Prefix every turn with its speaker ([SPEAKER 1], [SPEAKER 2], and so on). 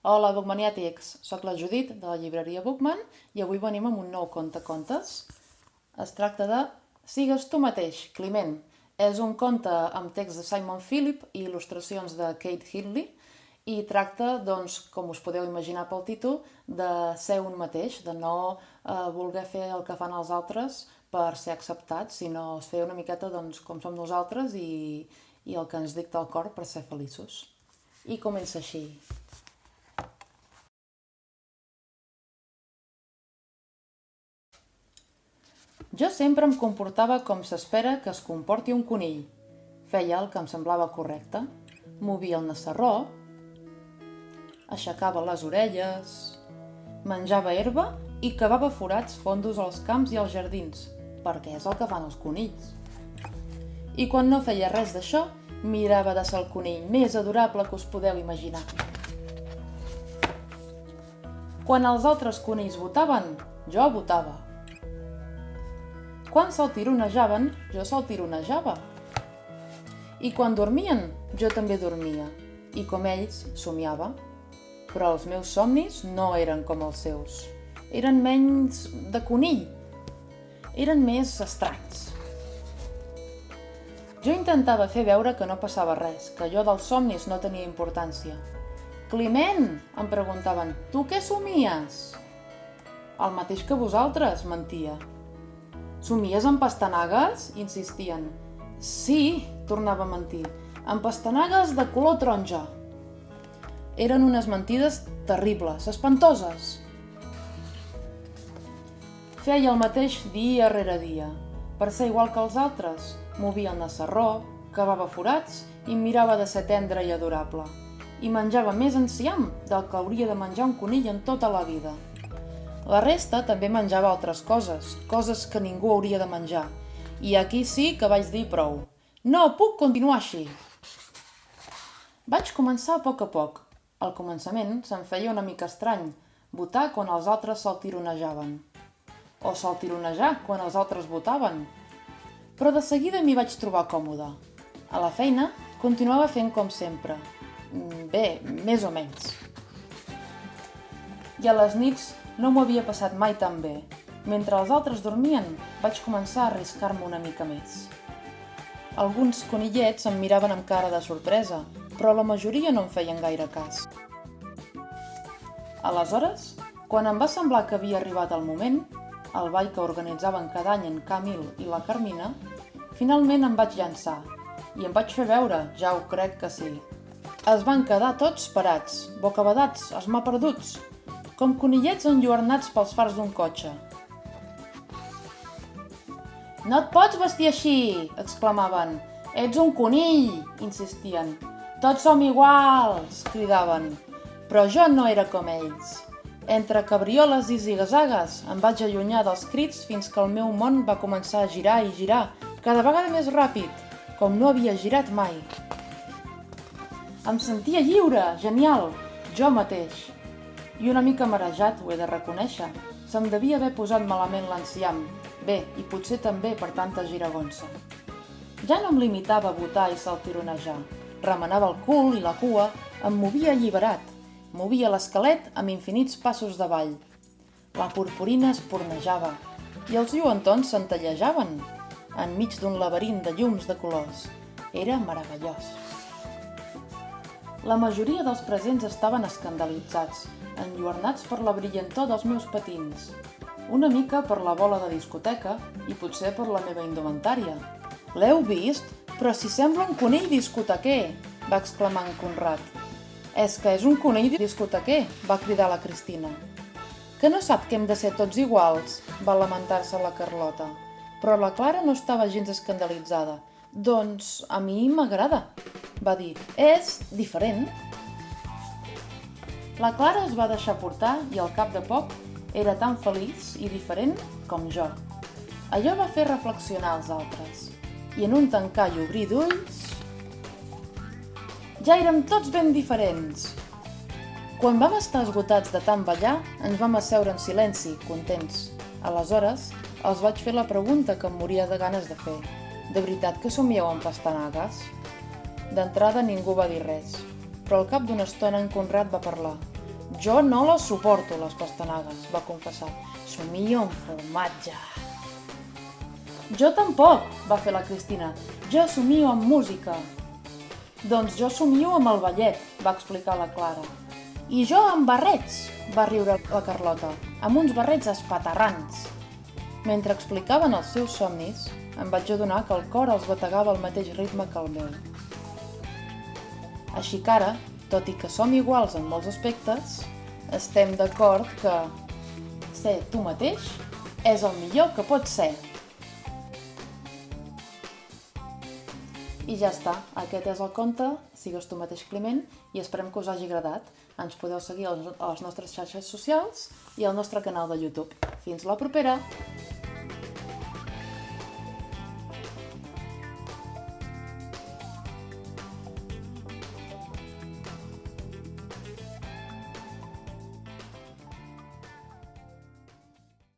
[SPEAKER 1] Hola, Bookmaniàtics! Soc la Judit, de la llibreria Bookman, i avui venim amb un nou conte-contes. Es tracta de Sigues tu mateix, Climent. És un conte amb text de Simon Philip i il·lustracions de Kate Hindley i tracta, doncs, com us podeu imaginar pel títol, de ser un mateix, de no voler fer el que fan els altres per ser acceptats, sinó fer una miqueta doncs, com som nosaltres i el que ens dicta el cor per ser feliços. I comença així. Jo sempre em comportava com s'espera que es comporti un conill. Feia el que em semblava correcte. Movia el nassarró, aixecava les orelles, menjava herba i cavava forats fondos als camps i als jardins, perquè és el que fan els conills. I quan no feia res d'això, mirava de ser el conill més adorable que us podeu imaginar. Quan els altres conills votaven, jo votava. Quan saltironejaven, jo saltironejava. I quan dormien, jo també dormia. I com ells, somiava. Però els meus somnis no eren com els seus. Eren menys de conill. Eren més estranys. Jo intentava fer veure que no passava res, que allò dels somnis no tenia importància. «Climent!», em preguntaven, «tu què somies?» «El mateix que vosaltres», mentia. «Somies amb pastanagues?», insistien. «Sí», tornava a mentir, «amb pastanagues de color taronja». Eren unes mentides terribles, espantoses. Feia el mateix dia rere dia. Per ser igual que els altres, movia el nassarró, cavava forats i mirava de ser tendre i adorable. I menjava més enciam del que hauria de menjar un conill en tota la vida. La resta també menjava altres coses, coses que ningú hauria de menjar. I aquí sí que vaig dir prou. No puc continuar així! Vaig començar a poc. Al començament se'm feia una mica estrany votar quan els altres saltironejaven. O saltironejar quan els altres votaven. Però de seguida m'hi vaig trobar còmoda. A la feina continuava fent com sempre. Bé, més o menys. I a les nits no m'ho havia passat mai tan bé. Mentre els altres dormien, vaig començar a arriscar-me una mica més. Alguns conillets em miraven amb cara de sorpresa, però la majoria no em feien gaire cas. Aleshores, quan em va semblar que havia arribat el moment, el ball que organitzaven cada any en Camil i la Carmina, finalment em vaig llançar i em vaig fer veure, ja ho crec que sí. Es van quedar tots parats, bocabadats, esmaperduts, com conillets enlluernats pels fars d'un cotxe. «No et pots vestir així!», exclamaven. «Ets un conill!», insistien. «Tots som iguals!», cridaven. Però jo no era com ells. Entre cabrioles i zigazagues em vaig allunyar dels crits fins que el meu món va començar a girar i girar, cada vegada més ràpid, com no havia girat mai. Em sentia lliure, genial, jo mateix. I una mica marejat, ho he de reconèixer. Se'm devia haver posat malament l'enciam. Bé, i potser també per tanta giragonsa. Ja no em limitava a votar i saltironejar. Remenava el cul i la cua, em movia alliberat. Movia l'esquelet amb infinits passos de ball. La purpurina espurnejava i els lluentons centellejaven enmig d'un laberint de llums de colors. Era meravellós. La majoria dels presents estaven escandalitzats, enlluernats per la brillantor dels meus patins. Una mica per la bola de discoteca i potser per la meva indumentària. «L'heu vist? Però si sembla un conill discotequer!», va exclamar en Conrad. «És que és un conill discotequer!», va cridar la Cristina. «Que no sap que hem de ser tots iguals?», va lamentar-se la Carlota. Però la Clara no estava gens escandalitzada. «Doncs a mi m'agrada», va dir. «És diferent». La Clara es va deixar portar i al cap de poc era tan feliç i diferent com jo. Allò va fer reflexionar els altres. I en un tancar i obrir d'ulls... ja érem tots ben diferents. Quan vam estar esgotats de tant ballar, ens vam asseure en silenci, contents. Aleshores, els vaig fer la pregunta que em moria de ganes de fer. «De veritat que somieu amb pastanagues?» D'entrada ningú va dir res, però al cap d'una estona en Conrad va parlar. Jo no les suporto, les pastanagues, va confessar. Somio amb formatge. Jo tampoc, va fer la Cristina. Jo somio amb música. Doncs jo somio amb el ballet, va explicar la Clara. I jo amb barrets, va riure la Carlota, amb uns barrets espaterrants. Mentre explicaven els seus somnis, em vaig adonar que el cor els bategava al mateix ritme que el meu. Així que ara, tot i que som iguals en molts aspectes, estem d'acord que ser tu mateix és el millor que pots ser. I ja està, aquest és el conte, sigues tu mateix Climent, i esperem que us hagi agradat. Ens podeu seguir a les nostres xarxes socials i al nostre canal de YouTube. Fins la propera!